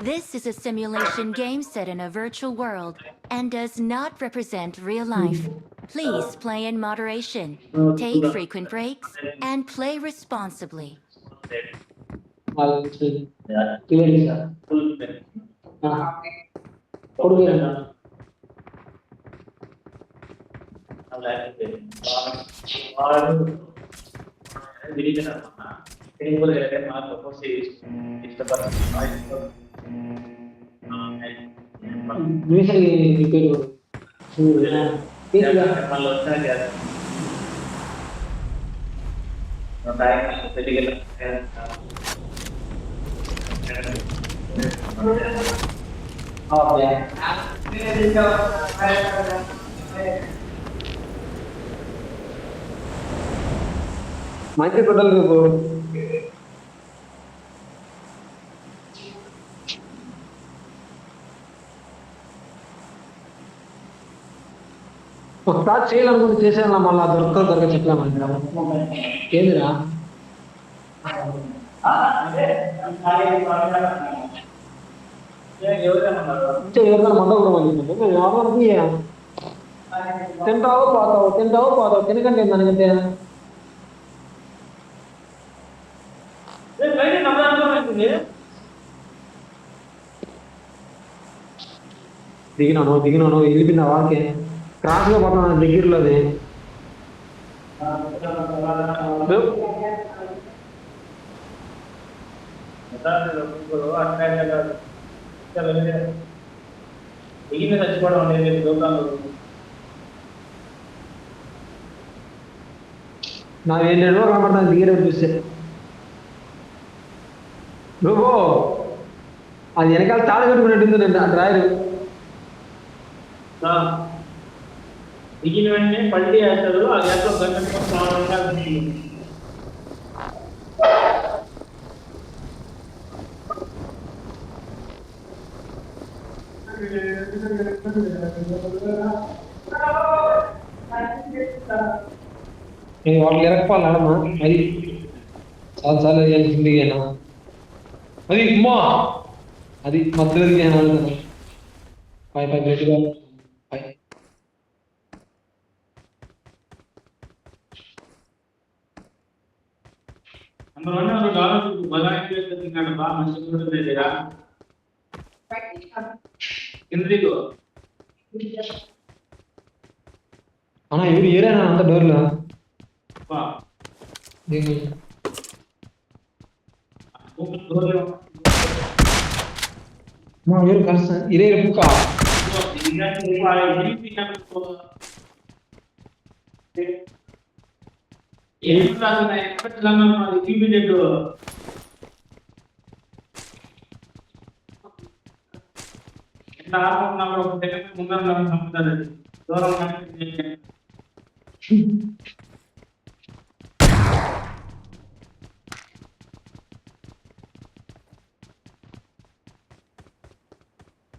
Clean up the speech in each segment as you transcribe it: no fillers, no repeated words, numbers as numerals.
This is a simulation game set in a virtual world and does not represent real life. Please play in moderation, take frequent breaks, and play responsibly. మంచి గుడ్డలు రేపు ఒకసారి చేయాలనుకుంటే చేసేయాల మళ్ళీ దొరక చెప్పలేమండి ఏందిరా ఎవరికైనా మంద కూడా వాళ్ళకి తింటావు పోతావు తినకండి దానికంటే దిగినాను వెళ్ళిపోయిన వాకే క్రాస్ లో పోతున్నాను దగ్గరలో అది నా 7 కనపడతాను దగ్గర చూస్తే నువ్వు అది వెనకాల తాళి కట్టుకున్నట్టుంది నేను డ్రాయరు దిగిన వెంటనే పల్టీ వేస్తారు ఆ గ్యాస్లో గంట వాళ్ళు ఎరకపోవాలమ్మా అది చాలా కిందిగా అది ఉమ్మా అది మధ్యలో పై గట్టిగా పై అన్నా ఎవరు ఏరైనా అంత డోర్లో ఎవరు కలిసి ఇరే పుక్క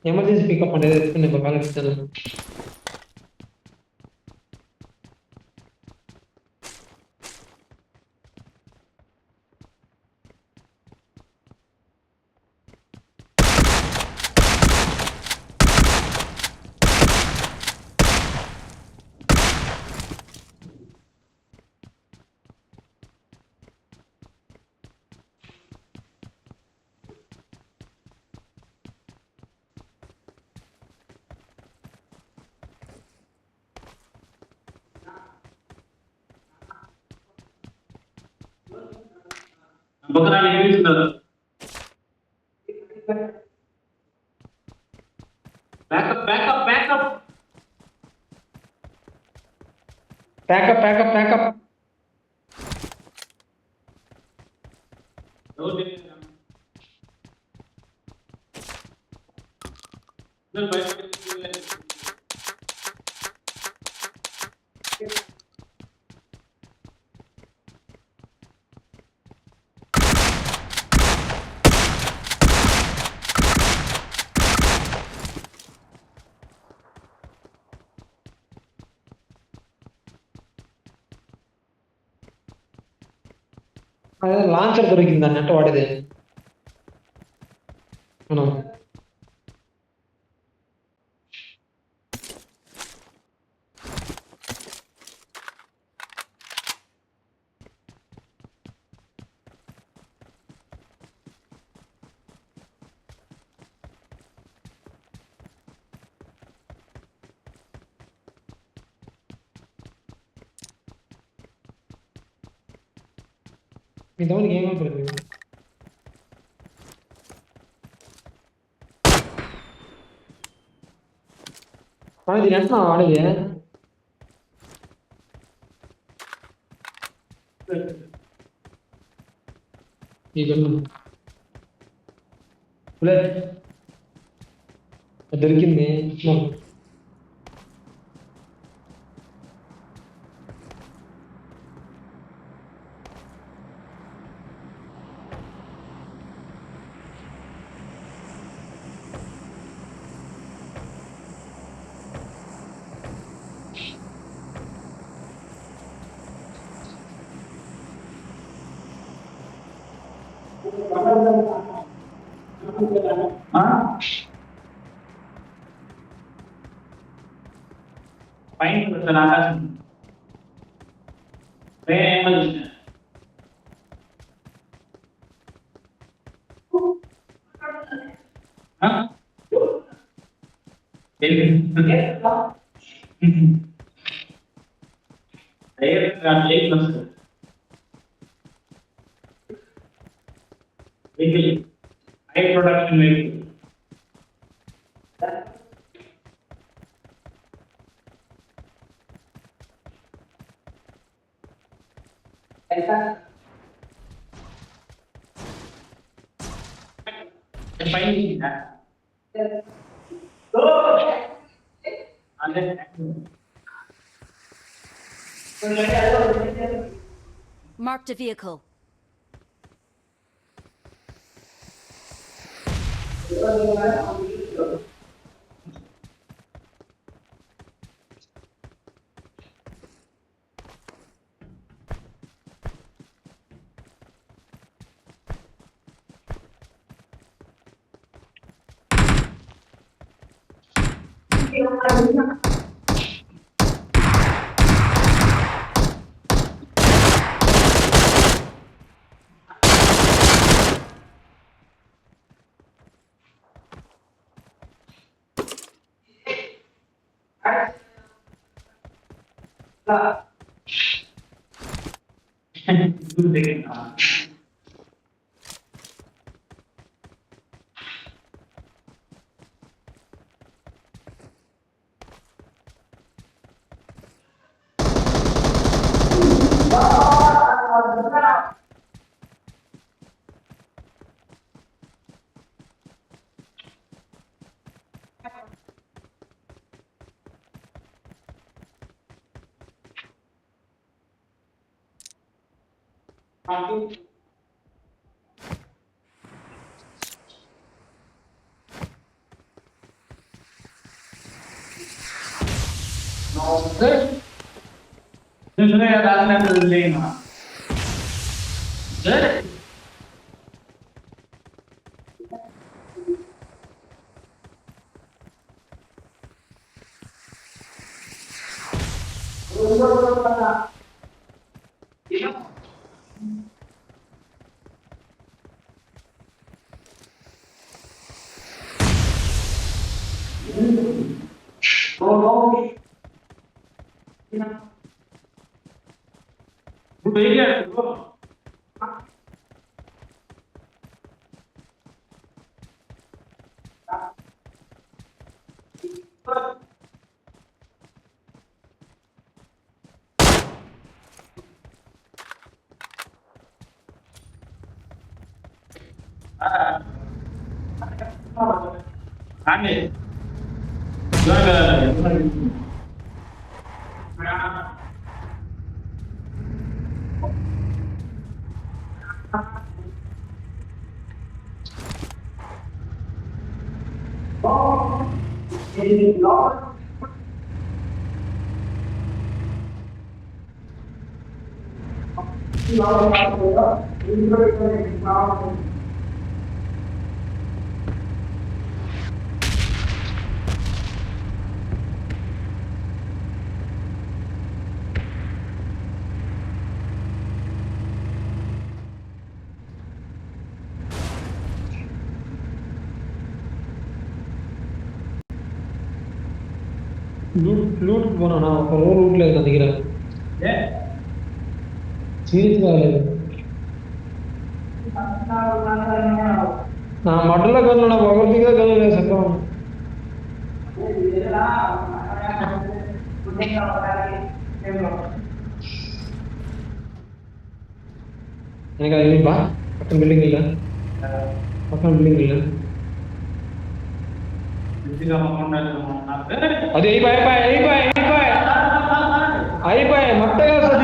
ఎమర్జెన్సీ పికప్ అంటే ఎత్తుకునే కాలం ఇస్తాను ప్యాకప్ అదే లాంచర్ దొరికింది అన్నట్టు వాడిది మనం మీ తమ్ముడికి ఏం కనపడలేదు కానీ దీని అంటున్నా వాడిది ఈ గన్ను బుల్లెట్ దొరికింది ఇచ్చినాం పైన ఆకాశం ప్రేమ చూసిన వెహికల్ హై ప్రొడక్షన్ వెహికల్ పైన అదే Marked a vehicle. కానీ లూట్ పోనా ఒక లూట్ లేదు నా దగ్గర సీరియస్గా లేదు నా మడ్డలో గన్ను నా ఒకరిగా గన్ను లేదు సత్వం వెనకాల వెళ్ళి బా పక్కన బిల్డింగ్ వెళ్ళా పక్కన బిల్డింగ్ వెళ్ళా అది అయిపోయి మొట్టగా సార్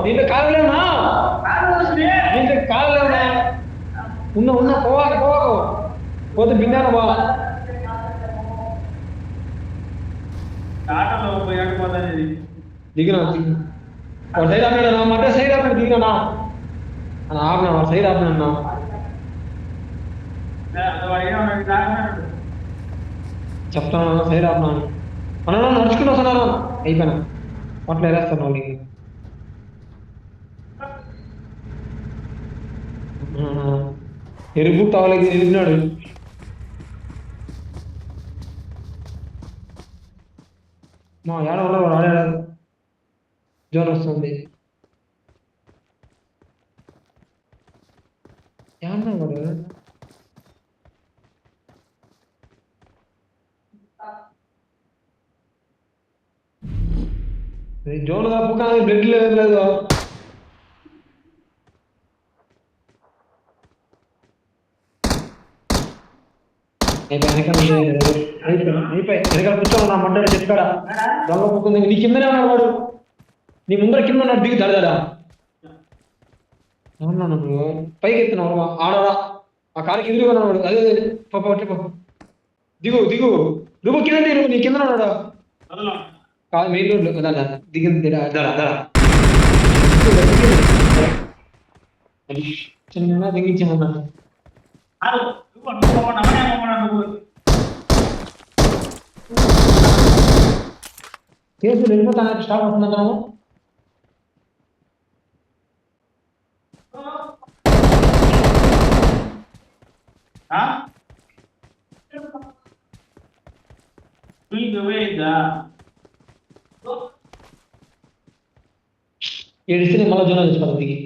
దీంట్లో కాదులేనా దీంట్లో కాదులేనా ఉన్న పోవాకు పోతే బిన్నాను బా దిగినా సైడ్ ఆపినా మధ్య సైడ్ ఆపిన దిగినా ఆపినా సైడ్ ఆపినా చెప్తాను సైడ్ ఆపినా అన్నా నడుచుకుని వస్తున్నాను అయిపోయినా అట్లా వేరేస్తాను వాళ్ళకి ఎరుపు తవలకి ఎరిగినాడు మా ఏడ వాడు ఆడాడు జోన్ వస్తుంది ఏమన్నా వాడు జోన్ తప్పు కానీ బ్లడ్ లేదు అయిపోయి వెనకాల కూర్చోన్నా మంటాడు చెప్తాడా దొంగ పుక్కుంది నీ కిందనే ఉన్నాడు వాడు నీ ముందర కింద ఉన్నాడు దిగు తడదా అవునా నువ్వు పైకి ఎత్తున్నావు ఆడరా ఆ కారుకి ఎదురుగా ఉన్నాడు అదే పాప దిగు నువ్వు కింద దిగు నీ కింద ఉన్నాడు కాదు మెయిన్ రోడ్లో దిగింది చిన్న దిగించామన్నా కేసు వెళ్ళిపోతాను స్టాప్ అవుతున్నాము ఏడిస్తే మళ్ళీ జోన్ తెచ్చుకోవాలి దిగి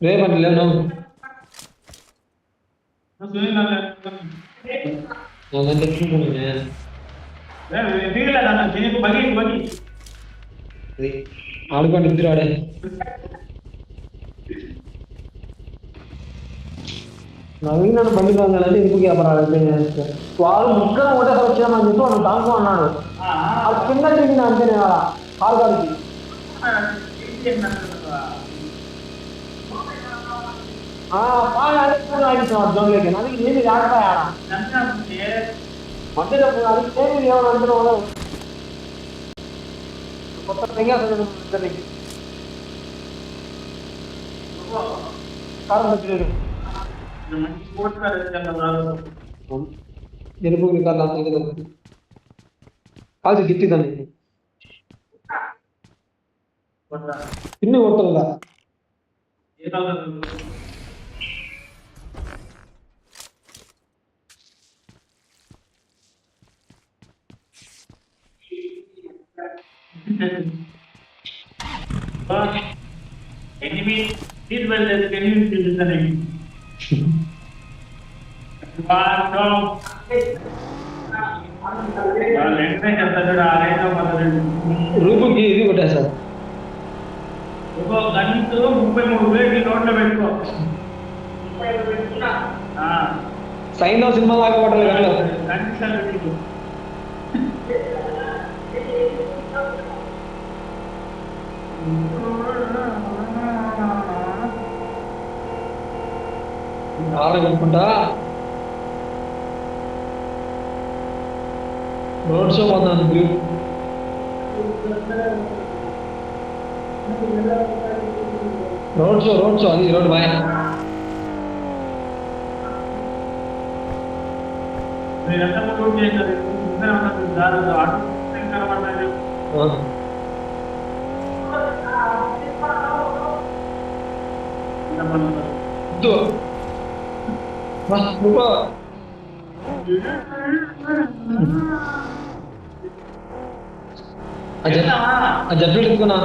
రేపండి లేదు ఆడుకోండి ఇద్దరు ఆడే నన్ను బండి కావాలంటే ఎందుకు వ్యాపారాలు వాళ్ళు ముగ్గురు ఒకటేసారి వచ్చామని చెప్పి వాళ్ళు దాంట్లో అన్నాడు అది కింద దిగిన అంతేనే కారు గారికి జోన్లోకి నాకు ఏమి రాకపోయా మధ్య అది ఏమి ఏమని అంటున్నావు కొత్త తెంగేస్తానికి కారం తెచ్చలేదు ఎరుపు కాదు గిట్టిదాన్ని ఇన్ని కొడుతుందా enemy did well as can you feel the enemy రూపుకి ఇది కొట్టా సార్ గంటలో 33,000 నోట్లో పెట్టుకో సైన్ సినిమా దాకా పట్టలేదు గంటలు. అనుకుంటా రోడ్ షో పోతాను. రోడ్ షో అది రోడ్ బాయ్. జడ్లు ఎత్తుకున్నా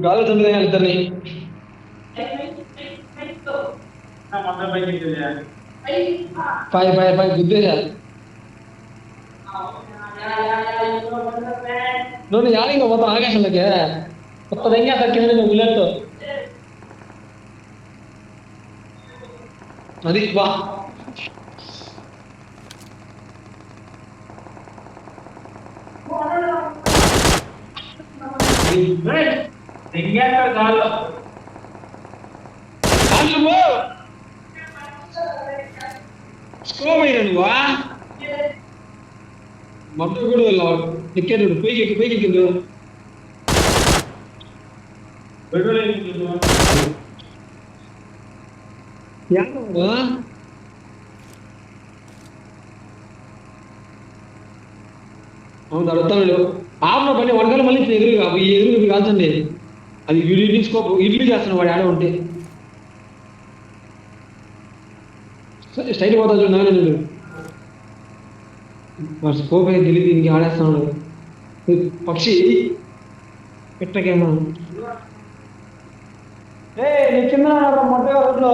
గాలి తొమ్మిది ఇద్దరిని పై గుద్దేశారు. నువ్వు యాడింగా పోతాం ఆకాశంలోకి కొత్త దగ్గర తక్కింది బుల్లెట్ అది వా నువ్వా మొత్తం కూడా వెళ్ళావు ఎక్కాడు పైకి ఎక్కిండు అవును అడుగుతాను ఆపన పని వంటలు మళ్ళీ ఎదురు కాల్చండి. అది వీడియో స్కోప్ ఇడ్లీ చేస్తున్నాడు వాడు ఆడ ఉంటే స్టైల్ పోతా చూడు వాడు స్కోప్ అయితే తెలియదు దీనికి ఆడేస్తున్నాడు. పక్షి పెట్టకేమో నీ కింద మొట్టగా రోడ్లో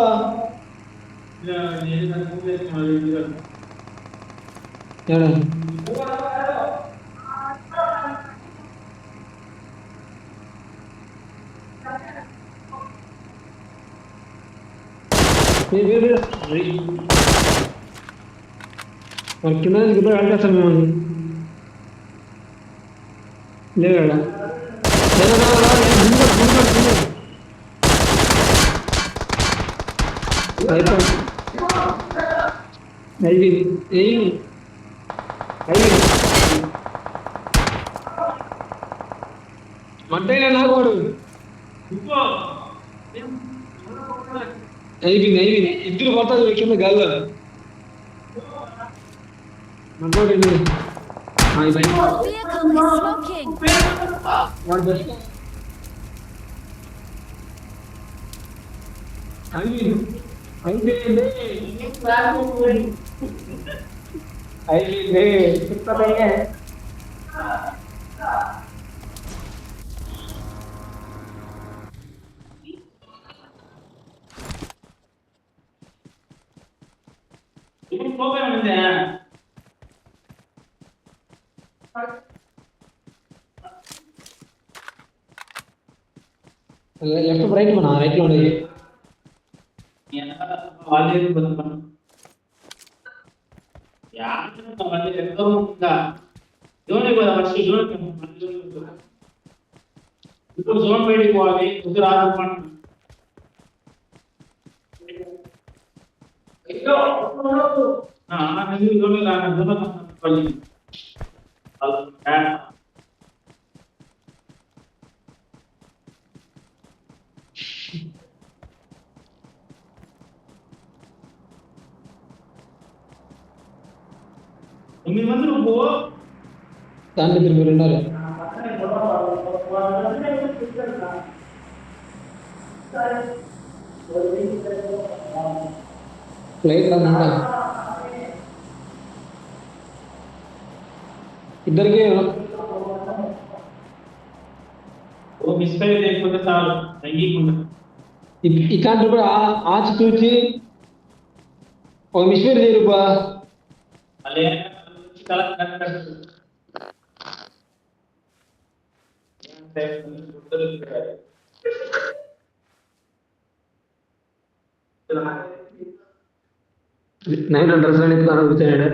మరి కింద గుడ్డ కట్టేస్తాను మిమ్మల్ని లేదా మట్టైనా నాకు వాడు అయిపోయింది ఇద్దరు పడతారు కింద గాల్లో లెఫ్ట్ రైట్ మన రైట్ లో ఉండేది జోన్ బయటికి పోవాలి కుదురు ఆధారపడి తొమ్మిది మంది నువ్వు దాంట్లో మీరు ఉన్నారు ఫ్లైట్ రాకుండా ఇద్దరికి మిస్ఫైర్ చేయకపోతే చాలు తగ్గికుండా ఇట్లాంటప్పుడు ఆచి చూచి ఒక మిస్వేర్ చేయరుబా అలే కలెక్ట్ నైట్ డ్రెస్ కూర్చోడు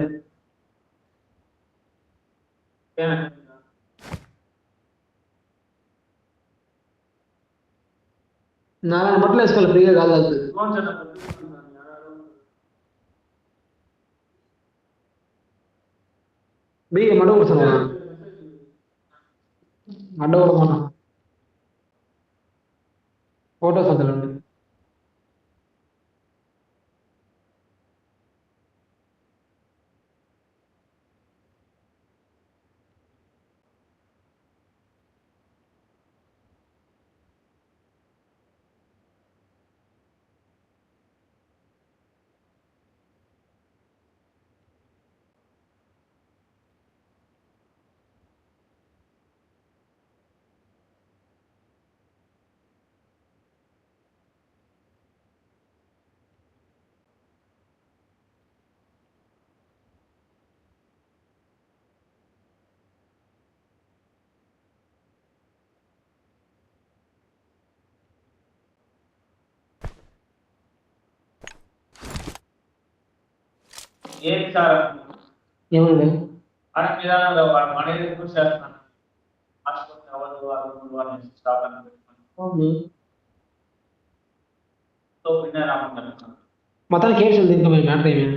నాలుగు బట్టలు వేసుకోవాలి ఫ్రీగా కాదు బీగ మడ కూర్చున్నా అడ్డ కొడుకున్నా ఫోటోస్ వద్దండి ఏం సార్ ఏమండి మన విధానంలో వాడు మనకి కృషి చేస్తున్నాను హాస్పిటల్ అవ్వదు స్టాప్ అని పెట్టుకుని సో వినే రామంటారు మొత్తానికి కేసు ఉంది ఇంకా మ్యాటర్ ఏమి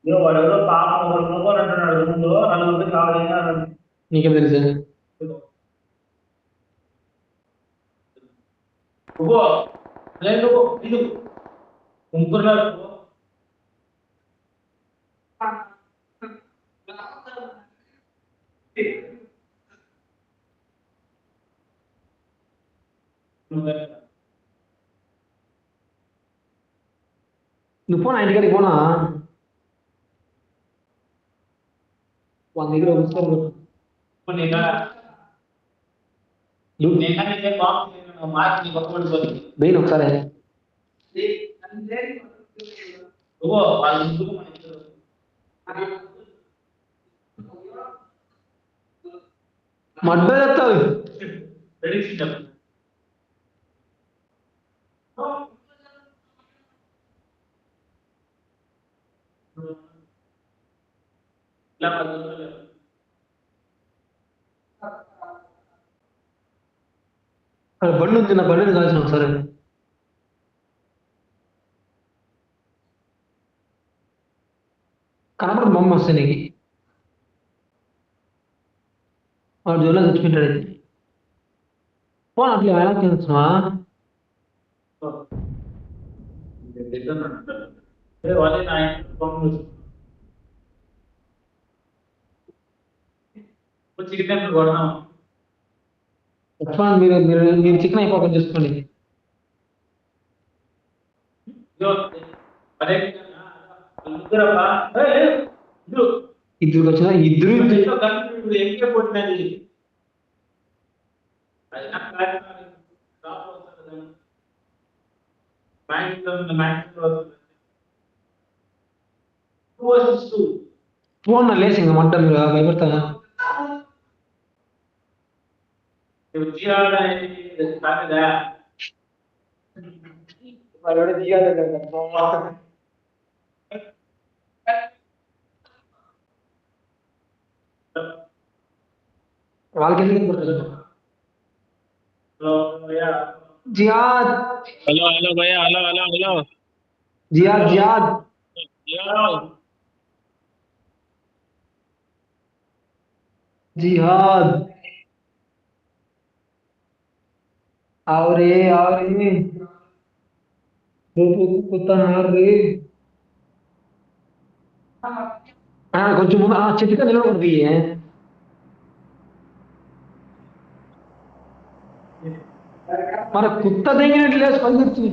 వాడు ఎవరో పాపం ఒకరు అంటున్నాడు ముందు నలుగురు కావాలి నీకేం తెలుసు లేదు ఇది ముగ్గురు నువ్వు పోనా ఇంటికాడికి పోనా వాళ్ళ దగ్గర వస్తారు బెయిన్ ఒకసారి మడ్డ చెప్తావు బండి ఉంది నా బండిని కాల్సిన ఒకసారి కనపడ బొమ్మ వస్తే నీకు వాడు జోలో చచ్చిపోయింటాడు అయితే పోను అట్లా ఎలా తినొచ్చువా మీరు మీరు మీరు చికెన్ అయిపోకుండా చూసుకోండి ఇద్దరికి వచ్చిన ఇద్దరు ఫోన్ లేసి ఇంకా మంట మీరు భయపడతా వాళ్ళకి ఎందుకు జియాద్ हेलो हेलो भैया हेलो हेलो हेलो జియాద్ జియాద్ जिहाद आओ रे कुत्ता मार रे కొంచెం ముందు చెట్టుగా నిలబడి మన కుత్త తెగినట్టు లేదు పనిచేస్తుంది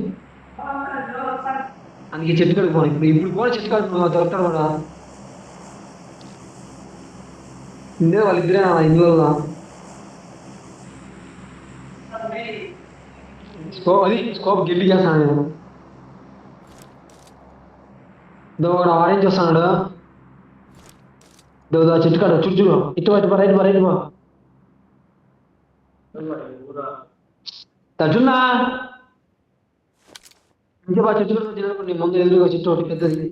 అందుకే చెట్టు కడుపు ఇప్పుడు కూడా చెట్టు కడుపు దొరుకుతాడు కూడా ఇందే వాళ్ళిద్దరే ఇందులో స్కోప్ గిల్లి చేస్తాను నేను. వాడు ఆరెంజ్ వస్తున్నాడు. చెట్టు కాడ చూడు చూడు ఇటు రైట్ బా తట్టున్నా ఇంకా బా చెట్టు కూడా తినకుండా ముందు ఎదురుగా చెట్టు ఒకటి పెద్దది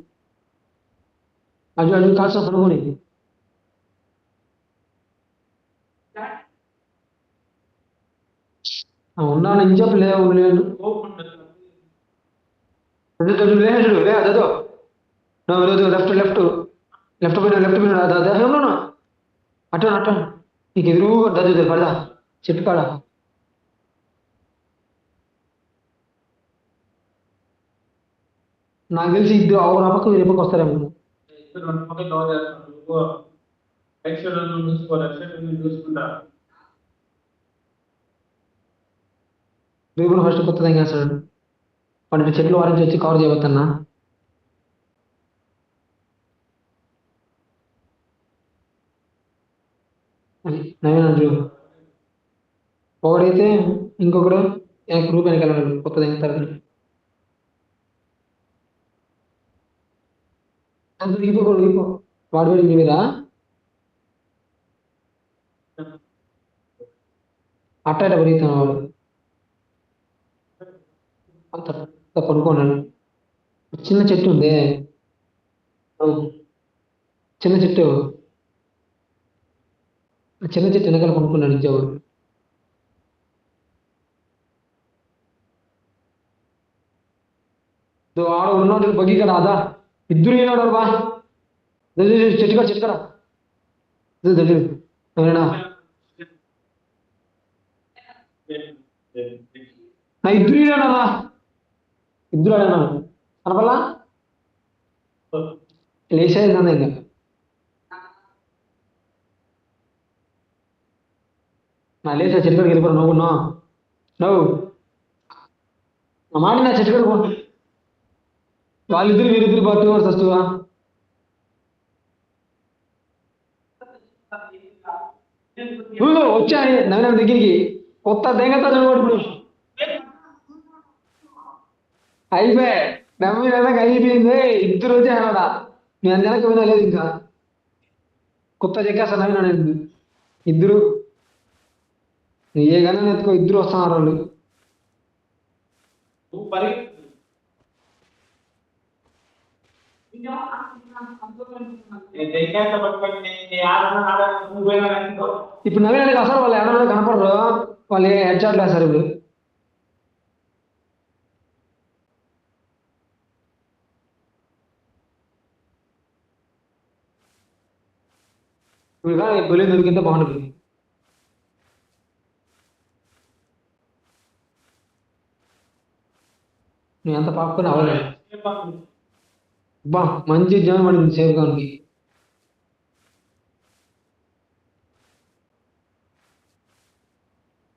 అటు కాల్సిన పనుకొని ఉన్నాను ఇంచెప్పు లేవు లేదు అదో లెఫ్ట్ లెఫ్ట్ లెఫ్ట్ పోయినా అటు నీకు ఎదురు పడదా చెట్టు కాడ నాకు తెలిసి ఇద్దరు ఆవురు అమ్మకు వీరి ఎప్పటికి వస్తారేమో. రేపు ఫస్ట్ కొత్తది ఏం చేస్తాడు వాటి చెట్లు వారించి వచ్చి కవర్ చేయబోతున్నా. అది నవీన్ అంటారు ఒకడైతే ఇంకొకడు గ్రూప్ వెనకాల కొత్తది ఏం తరగతి దిగిపో వాడు వెళ్ళి మీరా అట్ట పెరుగుతాను వాడు అంత పడుకోన్నాడు. చిన్న చెట్టు ఉంది చిన్న చెట్టు వెనకాల పడుకున్నాడు ఇచ్చేవాడు. ఆడ ఉన్నాడు బగ్గి కదా అదా ఇద్దరు ఏనాడు బా చెట్టు కదా అవునా నా ఇద్దరు ఏనాడా ఇద్దరు అడినాడు కనపల్లా లేచేది నన్ను ఇంకా నా లేచా చెట్టు కడికి వెళ్ళిపోను నవ్వు నా మాట నా చెట్టు కడుకో వాళ్ళిద్దరు వీరిద్దరు బాగా 2 hours వస్తువా వచ్చాయి నవీన దగ్గరికి కొత్త దెంగతా ఇప్పుడు అయిపోయి నవీన అయిపోయింది ఇద్దరు వచ్చి అన్నాడా నేను అందరికి వినలేదు ఇంకా కొత్త చెక్కేస్తా నవీన అనేది ఇద్దరు ఏ గణం ఎత్తుకో ఇద్దరు వస్తున్నారు వాళ్ళు. ఇప్పుడు నవీనానికి అసలు వాళ్ళు ఎక్కడ కనపడరు వాళ్ళు హెడ్ షాట్లు వేస్తారు ఇప్పుడు కానీ బలి దొరికితే బాగుంటుంది. నువ్వు ఎంత పాపుకొని అవ్వలేదు బా మంచి జాయిన్ పడింది సేఫ్ గానికి.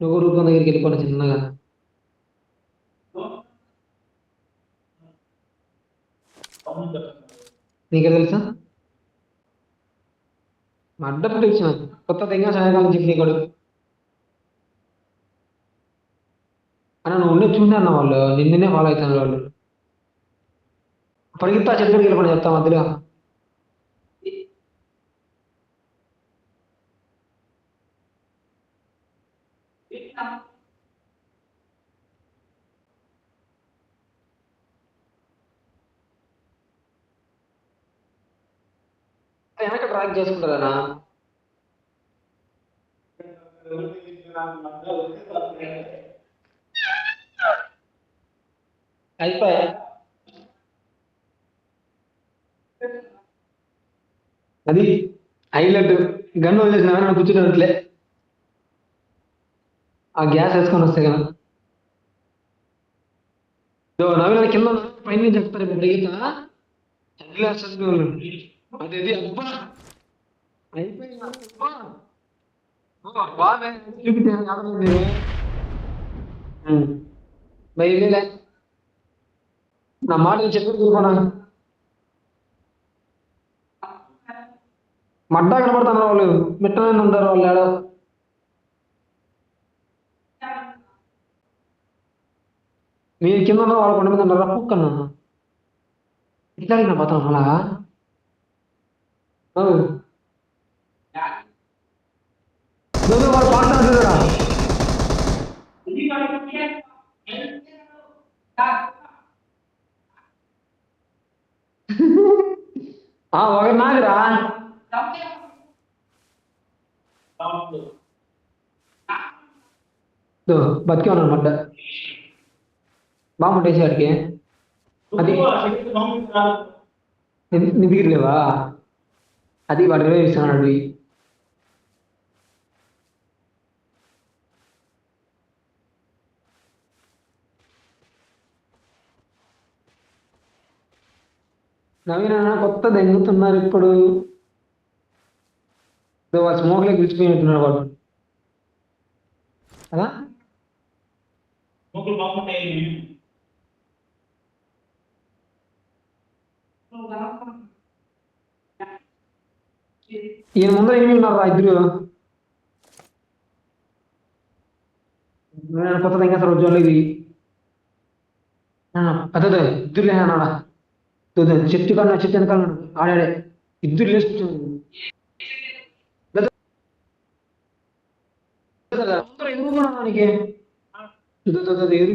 నువ్వు రూపం దగ్గరికి వెళ్ళిపోయిన చిన్నగా నీకే తెలుసా మా అడ్డప్పుడు ఇచ్చిన కొత్త తెంగా సాయంకాలం చెప్పి నీకు అన్న నువ్వు ఉండే చూసాను వాళ్ళు నిన్ననే ఫాలో అవుతాను వాళ్ళు పరిగెత్తా చెట్టు వెళ్ళిపోయి చెప్తా మధ్యలో వెనక ట్రాక్ చేసుకుంటారా అయిపోయా అది హైలైట్ గన్ను వదిలేసిన నన్ను కూర్చున్నట్లే ఆ గ్యాస్ వేసుకొని వస్తే కదా నవీన కింద పైన నుంచి చెప్తారు పరిగెత్తా అదేది అబ్బా అయిపోయింది బాగా బయలులే నా మాట చెప్పి చూపనా మడ్డ కనబడుతున్నారు వాళ్ళు మిట్ట మీద ఉంటారు వాళ్ళు ఏడో మీరు కింద ఉన్న వాళ్ళు కొండ మీద ఉన్నారా కుక్కన్నా ఇట్లా అడిగిన పోతాం అలా వాళ్ళు పాడుతున్నారు ఒకటి నాకురా బతికే ఉన్నాను మడ్డ బాగుంటేసి వాడికి అది నీ దగ్గర లేవా అది వాడు ఇస్తున్నాడు అడిగి నవీన కొత్త దెంగుతున్నారు ఇప్పుడు వాడు స్మోక్ లెక్క పిలిచిపోయినట్టున్నాడు వాడు కదా ఈయన ముందర ఏమి ఉన్నారు రా ఇద్దరు కొత్త దెంగేస్తారు ఉద్యోగంలో ఇది పెద్దదే ఇద్దరు లేనాడా చెట్టు కన్నా చెట్టు వెనకాల ఆడాడే ఇద్దరు లేచి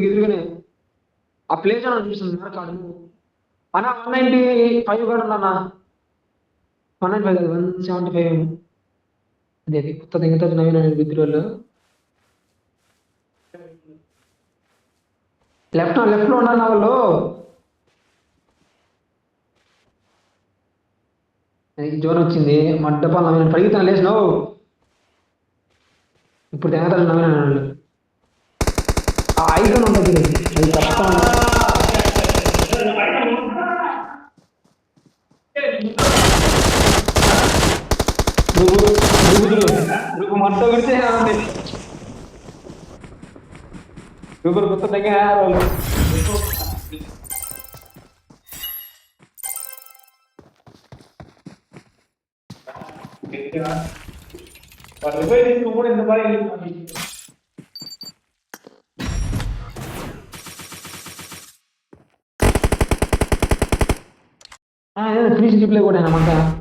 ఎదురుగానే ఆ ప్లేస్ అని అనిపిస్తుంది కాడు అన్న 195 కూడా ఉందన్నా 195 కాదు 175 అదే కొత్త దిగుతా నవీన ఇద్దరు వాళ్ళు లెఫ్ట్ లో ఉన్నారు వాళ్ళు జోన్ వచ్చింది మడ్డపాలు నవీన పరిగెత్తాను లేచినావు ఇప్పుడు తెగతాను నవీన ఆ ఐకాన్ ఉంటుంది అది తప్పకుండా నువ్వు మడ్డ కొడితే నువ్వు కొత్త దగ్గర వాళ్ళు ఫినిష్ రిప్లై కూడా అనమాట